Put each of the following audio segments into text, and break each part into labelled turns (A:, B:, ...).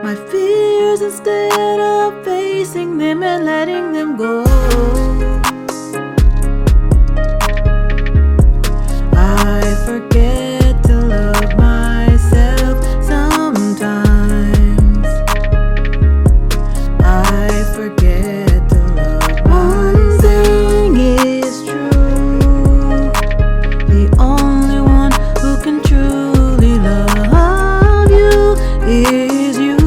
A: my fears instead of facing them and letting them go. I forget to love myself sometimes. I forget to love myself. One thing is true, the only one who can truly love you is you.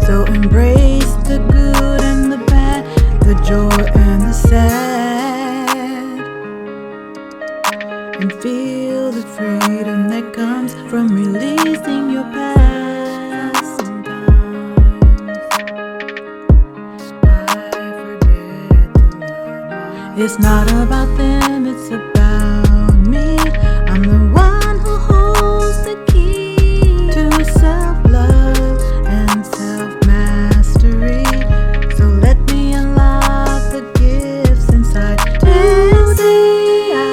A: So embrace the good and the bad, the joy and the sad, and feel the freedom that comes from releasing your past. Sometimes I forget to love myself. It's not about them, it's about me. I'm the one who holds the key to self-love and self-mastery. So let me unlock the gifts inside. Today I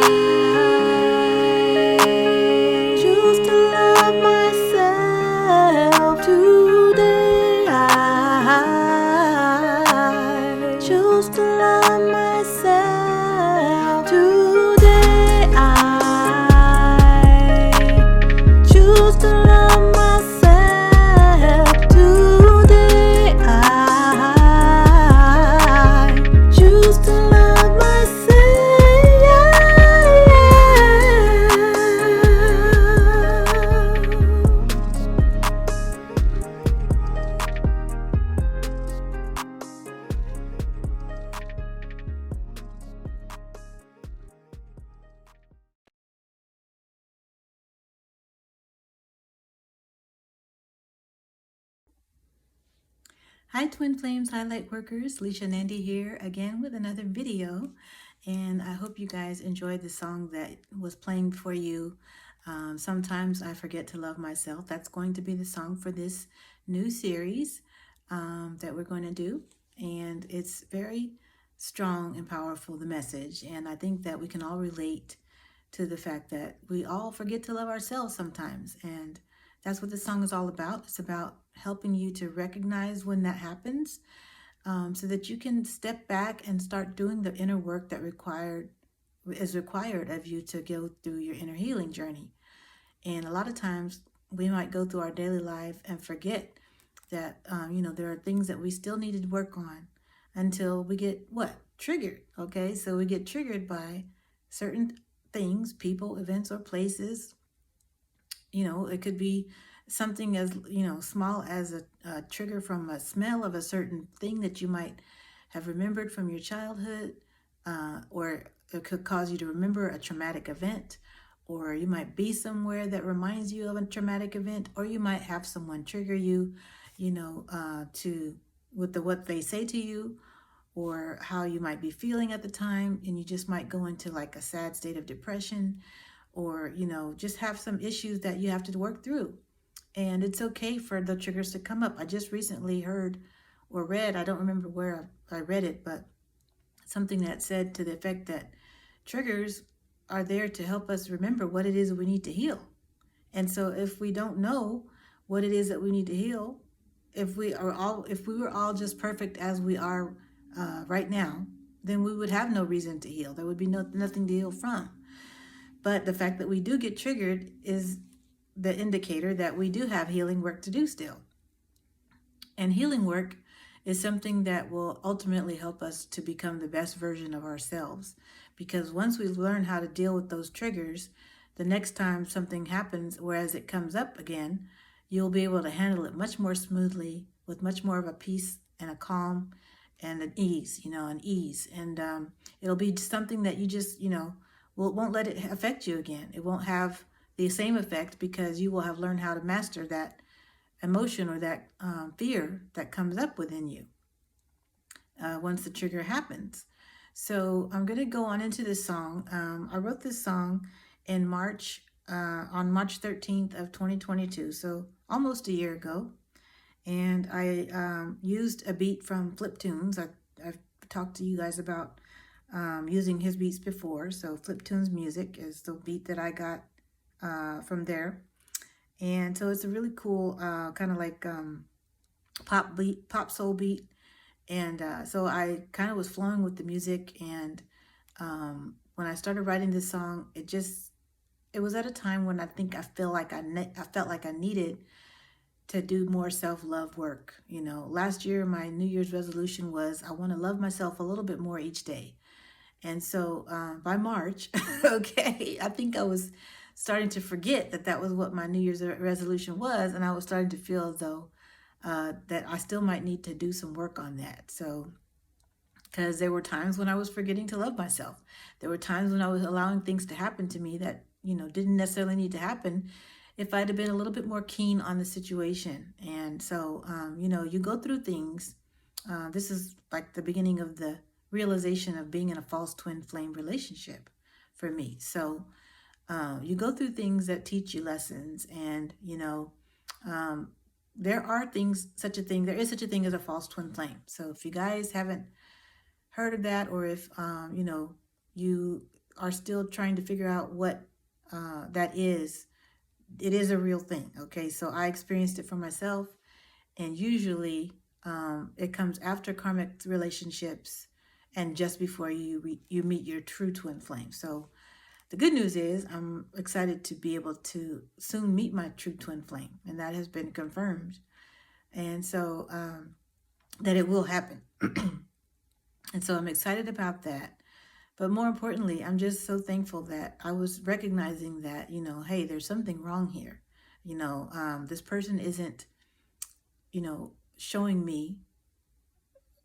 A: choose to love myself. Today I choose to love myself. Today I choose to love myself. Today I choose to love myself. Hi Twin Flames Highlight Workers, Lisha and Andy here again with another video, and I hope you guys enjoyed the song that was playing for you. Sometimes I forget to love myself. That's going to be the song for this new series that we're going to do, and it's very strong and powerful, the message, and I think that we can all relate to the fact that we all forget to love ourselves sometimes, and that's what this song is all about. It's about helping you to recognize when that happens, so that you can step back and start doing the inner work that is required of you to go through your inner healing journey. And a lot of times we might go through our daily life and forget that there are things that we still need to work on until we get triggered. Okay, so we get triggered by certain things, people, events, or places. It could be something as small as a trigger from a smell of a certain thing that you might have remembered from your childhood, or it could cause you to remember a traumatic event, or you might be somewhere that reminds you of a traumatic event, or you might have someone trigger you, to with what they say to you, or how you might be feeling at the time, and you just might go into like a sad state of depression, or just have some issues that you have to work through. And it's okay for the triggers to come up. I just recently heard or read, I don't remember where I read it, but something that said to the effect that triggers are there to help us remember what it is that we need to heal. And so if we don't know what it is that we need to heal, if we were all just perfect as we are right now, then we would have no reason to heal. There would be nothing to heal from. But the fact that we do get triggered is the indicator that we do have healing work to do still. And healing work is something that will ultimately help us to become the best version of ourselves. Because once we learn how to deal with those triggers, the next time something happens, whereas it comes up again, you'll be able to handle it much more smoothly, with much more of a peace and a calm and an ease, And it'll be something that you just, won't let it affect you again. It won't have the same effect because you will have learned how to master that emotion or that fear that comes up within you once the trigger happens. So I'm going to go on into this song. I wrote this song in March, on March 13th of 2022, so almost a year ago. And I used a beat from Flip Tunes. I've talked to you guys about using his beats before. So Flip Tunes Music is the beat that I got from there. And so it's a really cool kind of like pop beat, pop soul beat. And so I kind of was flowing with the music. And when I started writing this song, it was at a time when I think I felt like I needed to do more self-love work. You know, last year my New Year's resolution was I want to love myself a little bit more each day. And so by March, okay, I think I was starting to forget that that was what my New Year's resolution was, and I was starting to feel as though that I still might need to do some work on that. So because there were times when I was forgetting to love myself. There were times when I was allowing things to happen to me that, didn't necessarily need to happen if I'd have been a little bit more keen on the situation. And so, you go through things. This is like the beginning of the realization of being in a false twin flame relationship for me. So, you go through things that teach you lessons, and, there are there is such a thing as a false twin flame. So if you guys haven't heard of that, or if you are still trying to figure out what that is, it is a real thing. Okay, so I experienced it for myself, and usually it comes after karmic relationships and just before you meet your true twin flame. So the good news is I'm excited to be able to soon meet my true twin flame, and that has been confirmed, and so that it will happen. And so I'm excited about that. But more importantly, I'm just so thankful that I was recognizing that, hey, there's something wrong here. This person isn't, showing me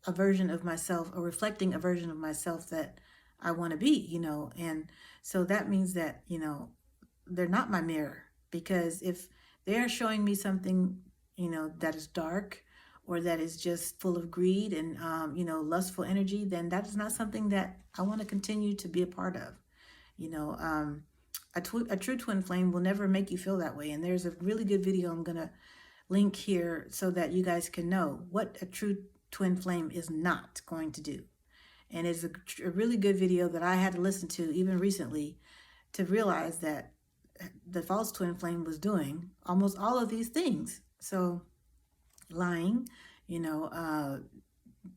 A: a version of myself or reflecting a version of myself that I want to be, And so that means that, they're not my mirror, because if they're showing me something, that is dark, or that is just full of greed and lustful energy, then that is not something that I want to continue to be a part of. You know, a true twin flame will never make you feel that way. And there's a really good video I'm gonna link here so that you guys can know what a true twin flame is not going to do. And it's a really good video that I had to listen to even recently to realize that the false twin flame was doing almost all of these things. So lying,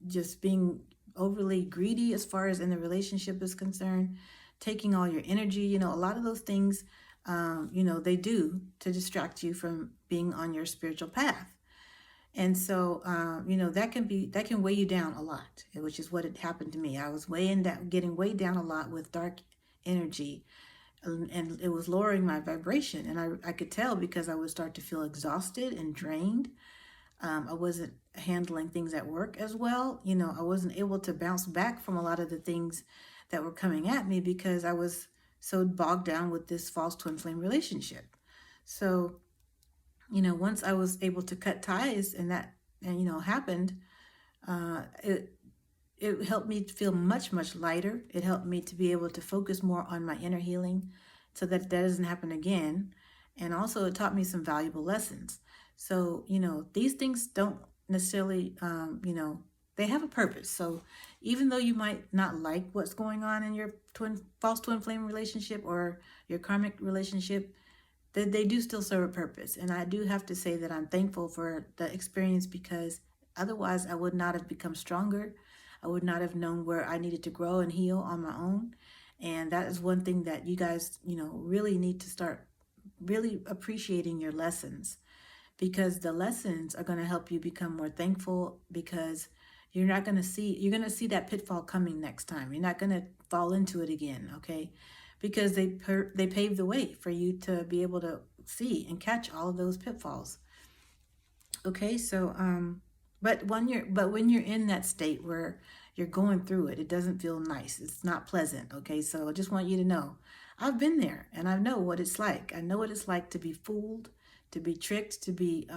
A: just being overly greedy as far as in the relationship is concerned, taking all your energy, a lot of those things, they do to distract you from being on your spiritual path. And so, that can weigh you down a lot, which is what had happened to me. I was getting weighed down a lot with dark energy, and it was lowering my vibration. And I could tell because I would start to feel exhausted and drained. I wasn't handling things at work as well. I wasn't able to bounce back from a lot of the things that were coming at me because I was so bogged down with this false twin flame relationship. So, once I was able to cut ties and that, happened, it helped me to feel much, much lighter. It helped me to be able to focus more on my inner healing so that doesn't happen again. And also it taught me some valuable lessons. So, these things don't necessarily, they have a purpose. So even though you might not like what's going on in your false twin flame relationship or your karmic relationship, they do still serve a purpose. And I do have to say that I'm thankful for the experience, because otherwise I would not have become stronger. I would not have known where I needed to grow and heal on my own. And that is one thing that you guys, really need to start really appreciating your lessons, because the lessons are going to help you become more thankful, because you're going to see that pitfall coming next time. You're not going to fall into it again, okay? Because they paved the way for you to be able to see and catch all of those pitfalls. Okay, so but when you're in that state where you're going through it, it doesn't feel nice. It's not pleasant. Okay, so I just want you to know, I've been there and I know what it's like. I know what it's like to be fooled, to be tricked, to be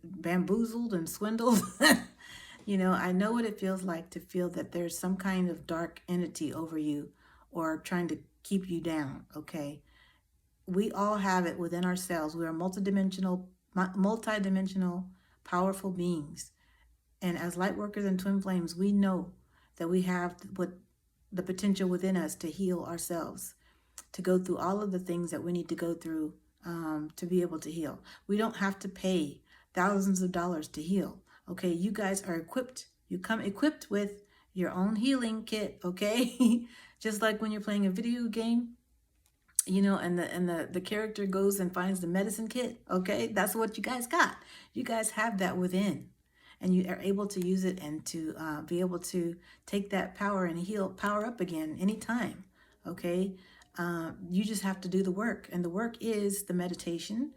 A: bamboozled and swindled. I know what it feels like to feel that there's some kind of dark entity over you or trying to keep you down, okay? We all have it within ourselves. We are multidimensional, powerful beings. And as light workers and twin flames, we know that we have what the potential within us to heal ourselves, to go through all of the things that we need to go through to be able to heal. We don't have to pay thousands of dollars to heal. Okay, you guys are equipped. You come equipped with your own healing kit. Okay, just like when you're playing a video game, and the character goes and finds the medicine kit. Okay, that's what you guys got. You guys have that within, and you are able to use it and to be able to take that power and power up again anytime. Okay, you just have to do the work, and the work is the meditation,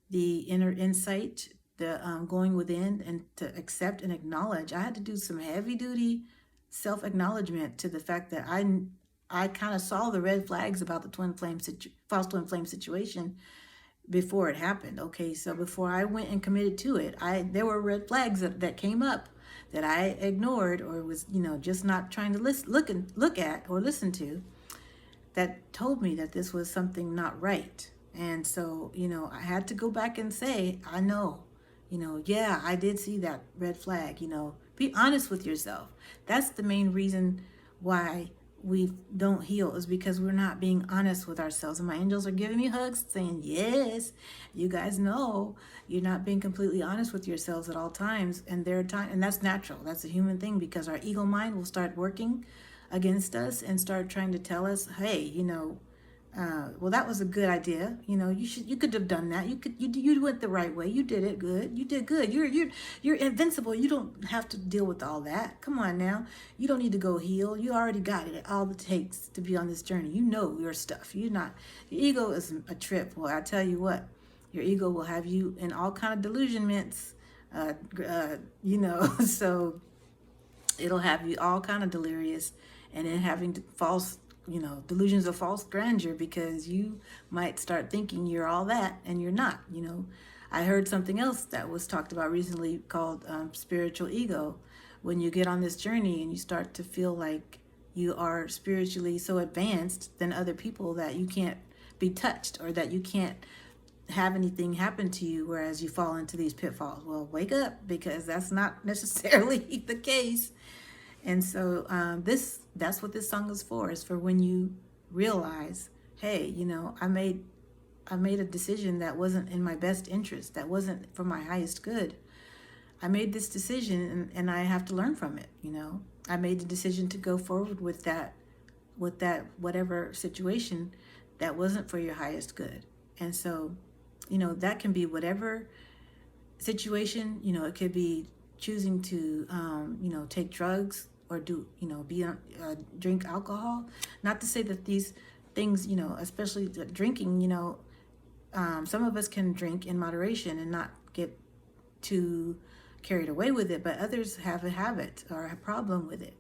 A: the inner insight, the going within and to accept and acknowledge. I had to do some heavy duty self acknowledgement to the fact that I kind of saw the red flags about the false twin flame situation before it happened. Okay, so before I went and committed to it, there were red flags that came up that I ignored or was just not trying to look at or listen to, that told me that this was something not right. And so, I had to go back and say, I know, yeah, I did see that red flag. Be honest with yourself. That's the main reason why we don't heal, is because we're not being honest with ourselves. And my angels are giving me hugs saying, yes, you guys know you're not being completely honest with yourselves at all times. And and that's natural. That's a human thing, because our ego mind will start working against us and start trying to tell us, hey, well, that was a good idea. You could have done that. You went the right way. You did it good. You did good. You're invincible. You don't have to deal with all that. Come on now. You don't need to go heal. You already got it. All it takes to be on this journey. You know your stuff. Your ego is a trip. Well, I tell you what, your ego will have you in all kind of delusionments. So it'll have you all kind of delirious, and then having false delusions of false grandeur, because you might start thinking you're all that and you're not. I heard something else that was talked about recently called spiritual ego. When you get on this journey and you start to feel like you are spiritually so advanced than other people that you can't be touched, or that you can't have anything happen to you, whereas you fall into these pitfalls. Well, wake up, because that's not necessarily the case. And so that's what this song is for. Is for when you realize, hey, I made a decision that wasn't in my best interest, that wasn't for my highest good. I made this decision, and I have to learn from it. I made the decision to go forward with that whatever situation that wasn't for your highest good. And so, that can be whatever situation. It could be choosing to take drugs, or drink alcohol. Not to say that these things, especially drinking, some of us can drink in moderation and not get too carried away with it, but others have a habit or a problem with it.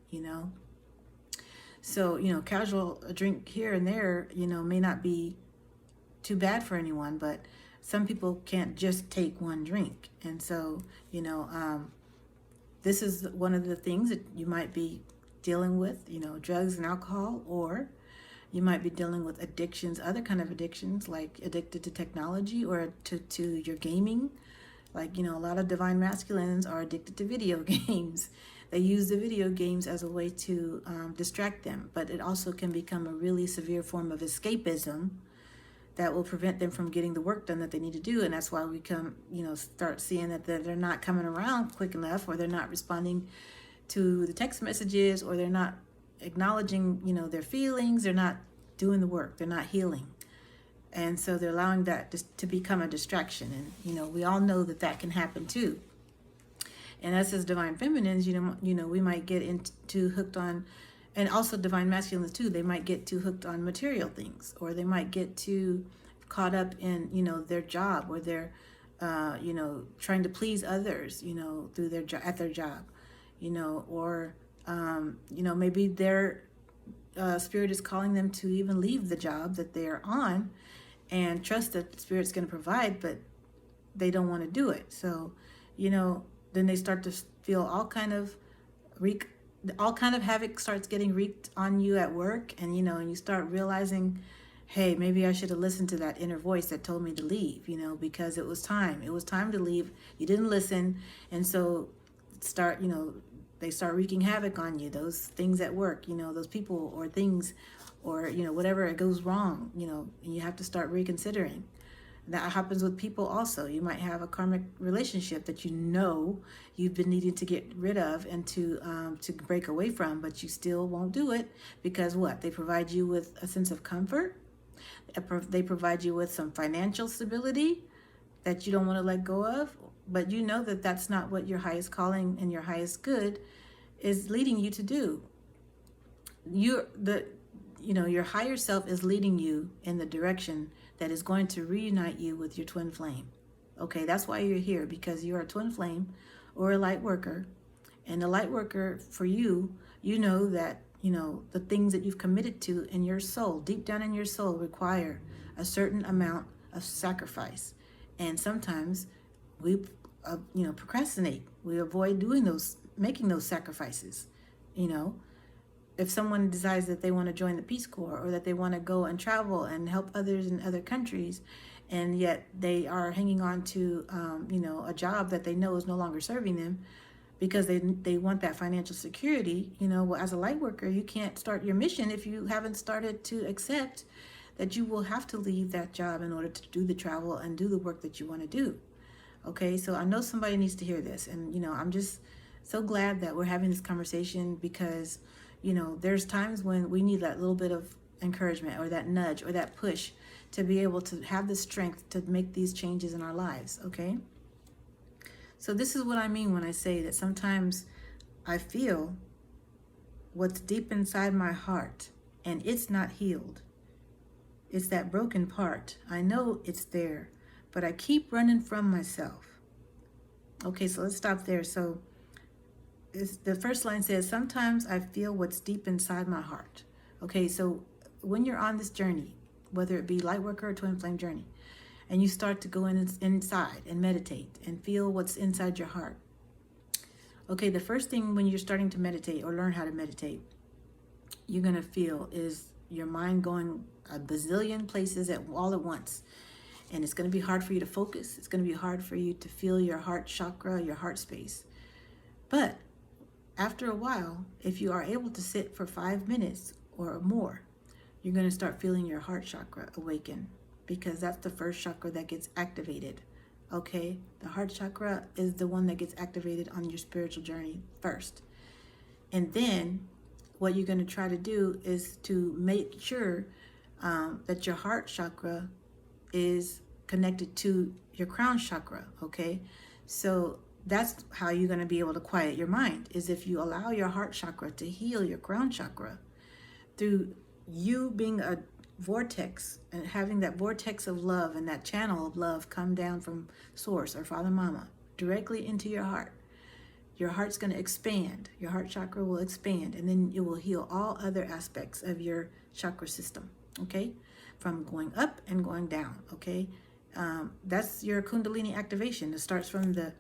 A: So casual drink here and there may not be too bad for anyone, but some people can't just take one drink. And so this is one of the things that you might be dealing with, drugs and alcohol, or you might be dealing with addictions, other kind of addictions, like addicted to technology or to your gaming. Like, a lot of divine masculines are addicted to video games. They use the video games as a way to distract them, but it also can become a really severe form of escapism that will prevent them from getting the work done that they need to do. And that's why we start seeing that they're not coming around quick enough, or they're not responding to the text messages, or they're not acknowledging, their feelings. They're not doing the work. They're not healing. And so they're allowing that to become a distraction. And, we all know that can happen too. And us as divine feminines, we might get into hooked on, and also divine masculines too, they might get too hooked on material things, or they might get too caught up in, their job, or they're, trying to please others, through at their job, or, maybe their spirit is calling them to even leave the job that they're on and trust that the spirit's going to provide, but they don't want to do it. So, then they start to feel all kind of havoc starts getting wreaked on you at work, and and you start realizing, hey, maybe I should have listened to that inner voice that told me to leave, because it was time to leave. You didn't listen. And so they start wreaking havoc on you, those things at work, those people or things, or whatever, it goes wrong, and you have to start reconsidering. That happens with people also. You might have a karmic relationship that you know you've been needing to get rid of and to break away from, but you still won't do it because what? They provide you with a sense of comfort. They provide you with some financial stability that you don't want to let go of, but you know that that's not what your highest calling and your highest good is leading you to do. Your higher self is leading you in the direction that is going to reunite you with your twin flame. Okay, that's why you're here, because you're a twin flame or a light worker. And the light worker, for you, you know that the things that you've committed to in your soul, deep down in your soul, require a certain amount of sacrifice. And sometimes we procrastinate. We avoid making those sacrifices. If someone decides that they want to join the Peace Corps, or that they want to go and travel and help others in other countries, and yet they are hanging on to a job that they know is no longer serving them because they want that financial security, well, as a light worker, you can't start your mission if you haven't started to accept that you will have to leave that job in order to do the travel and do the work that you want to do. Okay, so I know somebody needs to hear this, and I'm just so glad that we're having this conversation, because there's times when we need that little bit of encouragement, or that nudge, or that push to be able to have the strength to make these changes in our lives. Okay, so this is what I mean when I say that sometimes I feel what's deep inside my heart and it's not healed. It's that broken part. I know it's there, but I keep running from myself. Okay, so let's stop there. So the first line says, sometimes I feel what's deep inside my heart. Okay, so when you're on this journey, whether it be light worker or twin flame journey, and you start to go inside and meditate and feel what's inside your heart. Okay, the first thing when you're starting to meditate or learn how to meditate, you're going to feel is your mind going a bazillion places all at once. And it's going to be hard for you to focus. It's going to be hard for you to feel your heart chakra, your heart space. But after a while, if you are able to sit for 5 minutes or more, you're going to start feeling your heart chakra awaken, because that's the first chakra that gets activated. Okay, the heart chakra is the one that gets activated on your spiritual journey first. And then what you're going to try to do is to make sure that your heart chakra is connected to your crown chakra. Okay, so that's how you're going to be able to quiet your mind, is if you allow your heart chakra to heal your crown chakra through you being a vortex and having that vortex of love and that channel of love come down from source or Father Mama directly into your heart. Your heart's going to expand. Your heart chakra will expand, and then it will heal all other aspects of your chakra system. Okay, from going up and going down. Okay, that's your Kundalini activation. It starts from the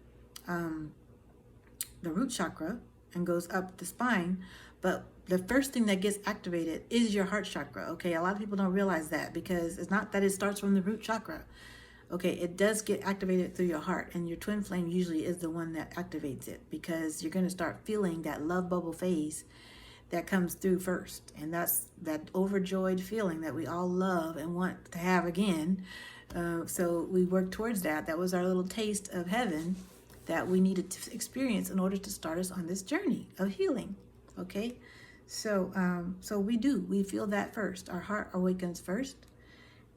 A: root chakra and goes up the spine, but the first thing that gets activated is your heart chakra. Okay, a lot of people don't realize that, because it's not that it starts from the root chakra. Okay, it does get activated through your heart, and your twin flame usually is the one that activates it, because you're going to start feeling that love bubble phase that comes through first, and that's that overjoyed feeling that we all love and want to have again. So we work towards that. That was our little taste of heaven that we needed to experience in order to start us on this journey of healing. Okay, so we feel that first. Our heart awakens first.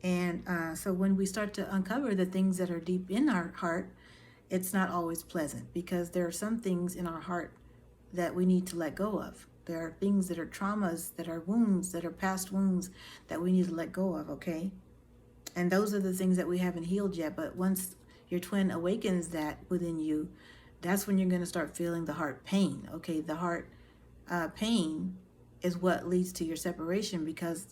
A: And so when we start to uncover the things that are deep in our heart, it's not always pleasant, because there are some things in our heart that we need to let go of. There are things that are traumas, that are wounds, that are past wounds that we need to let go of, okay? And those are the things that we haven't healed yet. But once your twin awakens that within you, that's when you're going to start feeling the heart pain, okay? The heart pain is what leads to your separation, because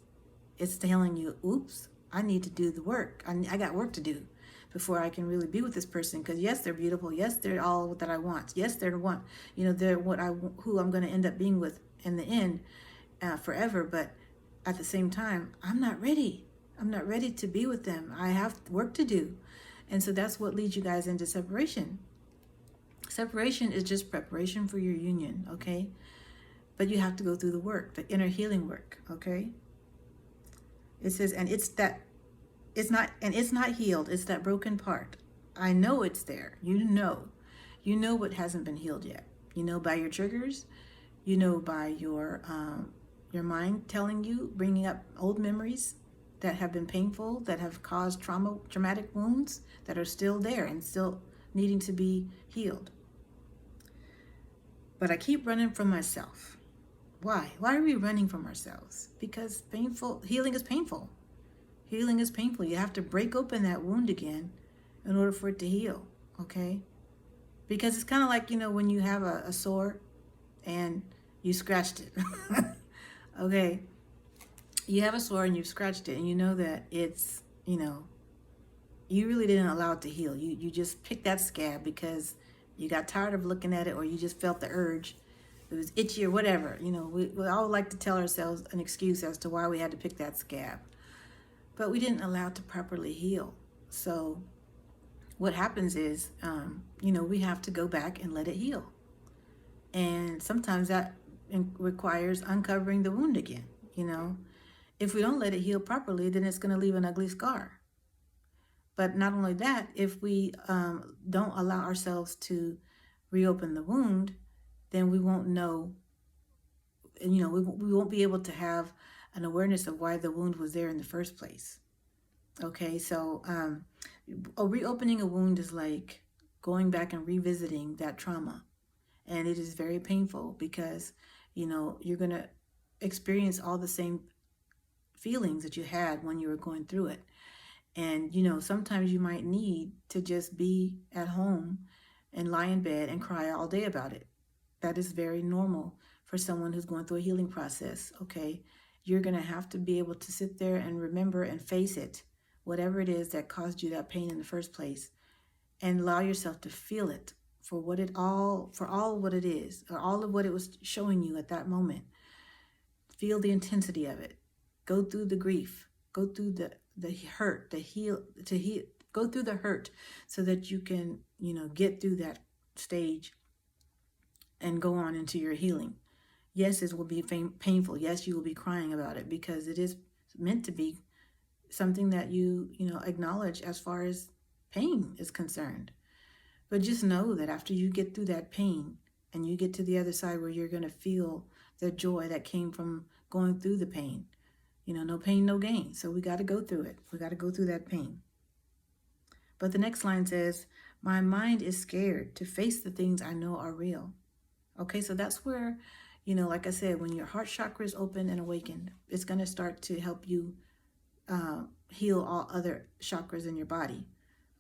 A: it's telling you, oops, I need to do the work. I got work to do before I can really be with this person. Because yes, they're beautiful. Yes, they're all that I want. Yes, they're one. They're who I'm going to end up being with in the end, forever. But at the same time, I'm not ready. I'm not ready to be with them. I have work to do, and so that's what leads you guys into separation. Separation is just preparation for your union, okay? But you have to go through the work, the inner healing work, okay? It says, and it's it's not healed. It's that broken part. I know it's there. You know what hasn't been healed yet. You know by your triggers. You know by your mind telling you, bringing up old memories that have been painful, that have caused traumatic wounds that are still there and still needing to be healed. But I keep running from myself. Why? Why are we running from ourselves? Because healing is painful. Healing is painful. You have to break open that wound again in order for it to heal, okay? Because it's kind of like, when you have a sore and you scratched it. Okay, you have a sore and you've scratched it, and you know that it's, you really didn't allow it to heal. You just picked that scab because you got tired of looking at it, or you just felt the urge. It was itchy or whatever. We all like to tell ourselves an excuse as to why we had to pick that scab. But we didn't allow it to properly heal. So what happens is, we have to go back and let it heal. And sometimes that requires uncovering the wound again. If we don't let it heal properly, then it's going to leave an ugly scar. But not only that, if we don't allow ourselves to reopen the wound, then we won't know, we won't be able to have an awareness of why the wound was there in the first place. Okay, so reopening a wound is like going back and revisiting that trauma. And it is very painful because, you're going to experience all the same feelings that you had when you were going through it. And, sometimes you might need to just be at home and lie in bed and cry all day about it. That is very normal for someone who's going through a healing process, okay? You're going to have to be able to sit there and remember and face it, whatever it is that caused you that pain in the first place, and allow yourself to feel it for all what it is, or all of what it was showing you at that moment. Feel the intensity of it. Go through the grief. Go through the hurt, go through the hurt so that you can, get through that stage and go on into your healing. Yes, it will be painful. Yes, you will be crying about it because it is meant to be something that you acknowledge as far as pain is concerned. But just know that after you get through that pain and you get to the other side where you're going to feel the joy that came from going through the pain, no pain, no gain. So we got to go through it. We got to go through that pain. But the next line says, my mind is scared to face the things I know are real. Okay, so that's where, like I said, when your heart chakra is open and awakened, it's going to start to help you heal all other chakras in your body.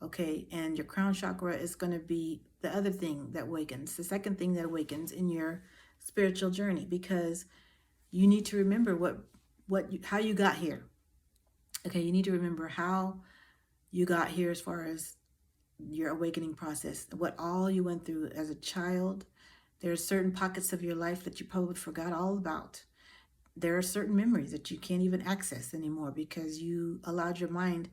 A: Okay, and your crown chakra is going to be the other thing that awakens, the second thing that awakens in your spiritual journey, because you need to remember how you got here. Okay, you need to remember how you got here as far as your awakening process, what all you went through as a child. There are certain pockets of your life that you probably forgot all about. There are certain memories that you can't even access anymore because you allowed your mind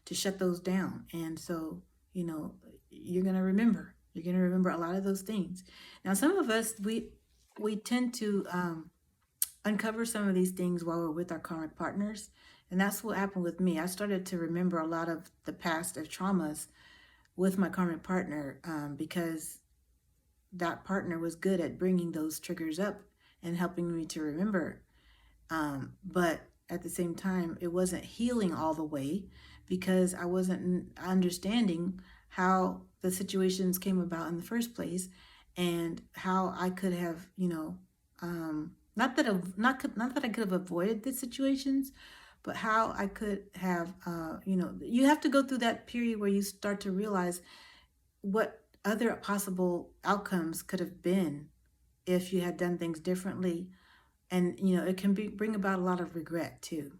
A: to shut those down. And so, you're going to remember. You're going to remember a lot of those things. Now, some of us, we tend to uncover some of these things while we're with our karmic partners. And that's what happened with me. I started to remember a lot of the past of traumas with my karmic partner because that partner was good at bringing those triggers up and helping me to remember. But at the same time, it wasn't healing all the way because I wasn't understanding how the situations came about in the first place and how I could have, not that I could have avoided the situations, but how I could have, you have to go through that period where you start to realize what other possible outcomes could have been if you had done things differently. And, it can bring about a lot of regret too.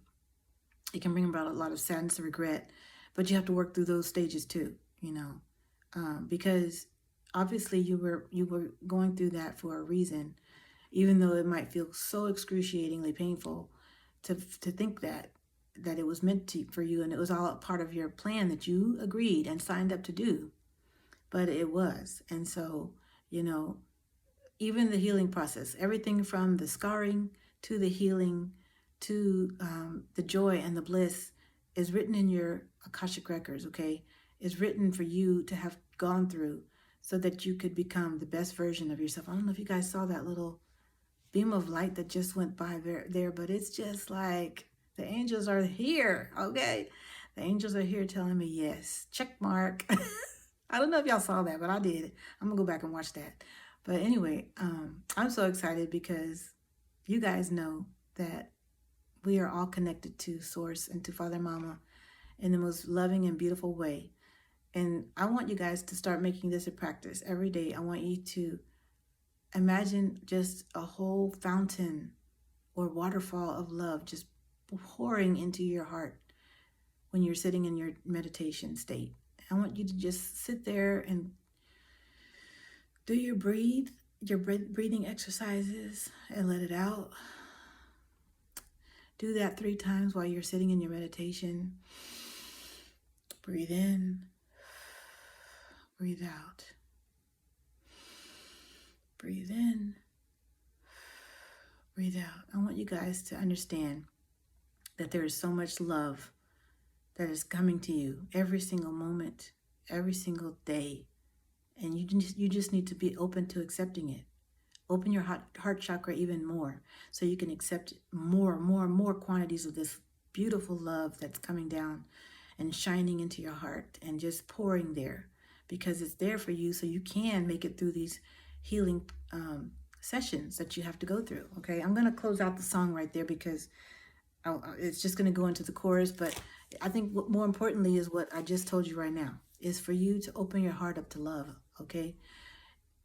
A: It can bring about a lot of sadness and regret, but you have to work through those stages too, because obviously you were going through that for a reason, even though it might feel so excruciatingly painful to think that it was meant for you, and it was all a part of your plan that you agreed and signed up to do, but it was. And so, even the healing process, everything from the scarring to the healing to the joy and the bliss is written in your Akashic records, okay? It's written for you to have gone through so that you could become the best version of yourself. I don't know if you guys saw that little beam of light that just went by there, but it's just like the angels are here, okay? The angels are here telling me yes. Check mark. I don't know if y'all saw that, but I did. I'm gonna go back and watch that. But anyway, I'm so excited because you guys know that we are all connected to Source and to Father Mama in the most loving and beautiful way. And I want you guys to start making this a practice every day. I want you to imagine just a whole fountain or waterfall of love just pouring into your heart when you're sitting in your meditation state. I want you to just sit there and do your breathing exercises and let it out. Do that 3 times while you're sitting in your meditation. Breathe in, breathe out. Breathe in, breathe out. I want you guys to understand that there is so much love that is coming to you every single moment, every single day. And you just need to be open to accepting it. Open your heart chakra even more so you can accept more quantities of this beautiful love that's coming down and shining into your heart and just pouring there, because it's there for you so you can make it through these healing sessions that you have to go through. Okay, I'm going to close out the song right there because it's just going to go into the chorus. But I think what more importantly is what I just told you right now is for you to open your heart up to love. Okay,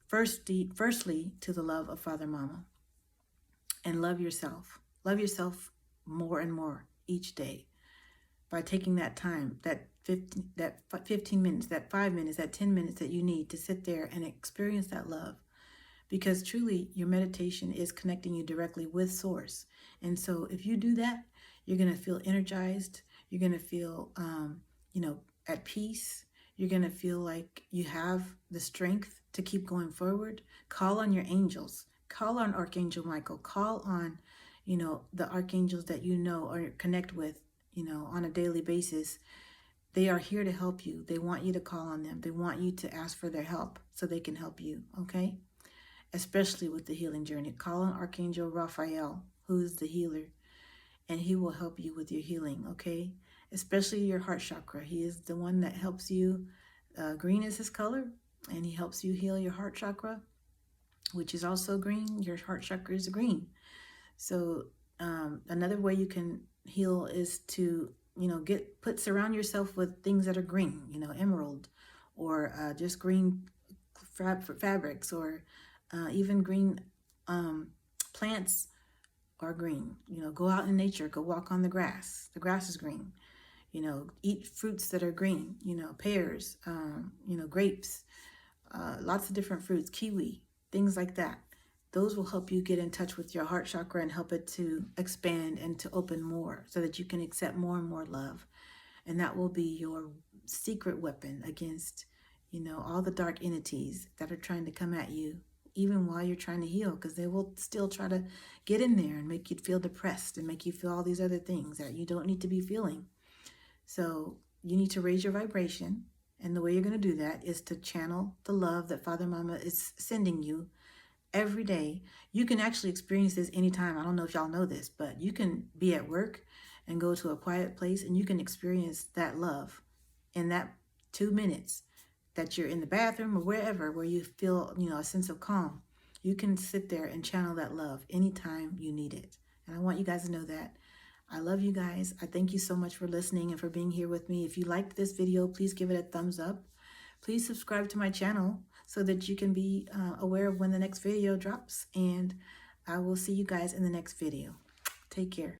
A: firstly to the love of Father Mama, and love yourself. Love yourself more and more each day by taking that time, that 15 minutes, that 5 minutes, that 10 minutes that you need to sit there and experience that love. Because truly, your meditation is connecting you directly with Source. And so if you do that, you're going to feel energized. You're going to feel, at peace. You're going to feel like you have the strength to keep going forward. Call on your angels. Call on Archangel Michael. Call on, the archangels that you know or connect with, on a daily basis. They are here to help you. They want you to call on them. They want you to ask for their help so they can help you, okay? Especially with the healing journey. Call on Archangel Raphael, who is the healer, and he will help you with your healing, okay? Especially your heart chakra. He is the one that helps you. Green is his color, and he helps you heal your heart chakra, which is also green. Your heart chakra is green. So another way you can heal is to, surround yourself with things that are green, emerald, or just green fabrics, or even green plants are green. Go out in nature, go walk on the grass. The grass is green. Eat fruits that are green, pears, grapes, lots of different fruits, kiwi, things like that. Those will help you get in touch with your heart chakra and help it to expand and to open more so that you can accept more and more love. And that will be your secret weapon against, all the dark entities that are trying to come at you, even while you're trying to heal, because they will still try to get in there and make you feel depressed and make you feel all these other things that you don't need to be feeling. So you need to raise your vibration. And the way you're going to do that is to channel the love that Father Mama is sending you every day. You can actually experience this anytime. I don't know if y'all know this, but you can be at work and go to a quiet place and you can experience that love in that 2 minutes that you're in the bathroom or wherever where you feel, a sense of calm. You can sit there and channel that love anytime you need it. And I want you guys to know that. I love you guys. I thank you so much for listening and for being here with me. If you liked this video, please give it a thumbs up. Please subscribe to my channel so that you can be aware of when the next video drops. And I will see you guys in the next video. Take care.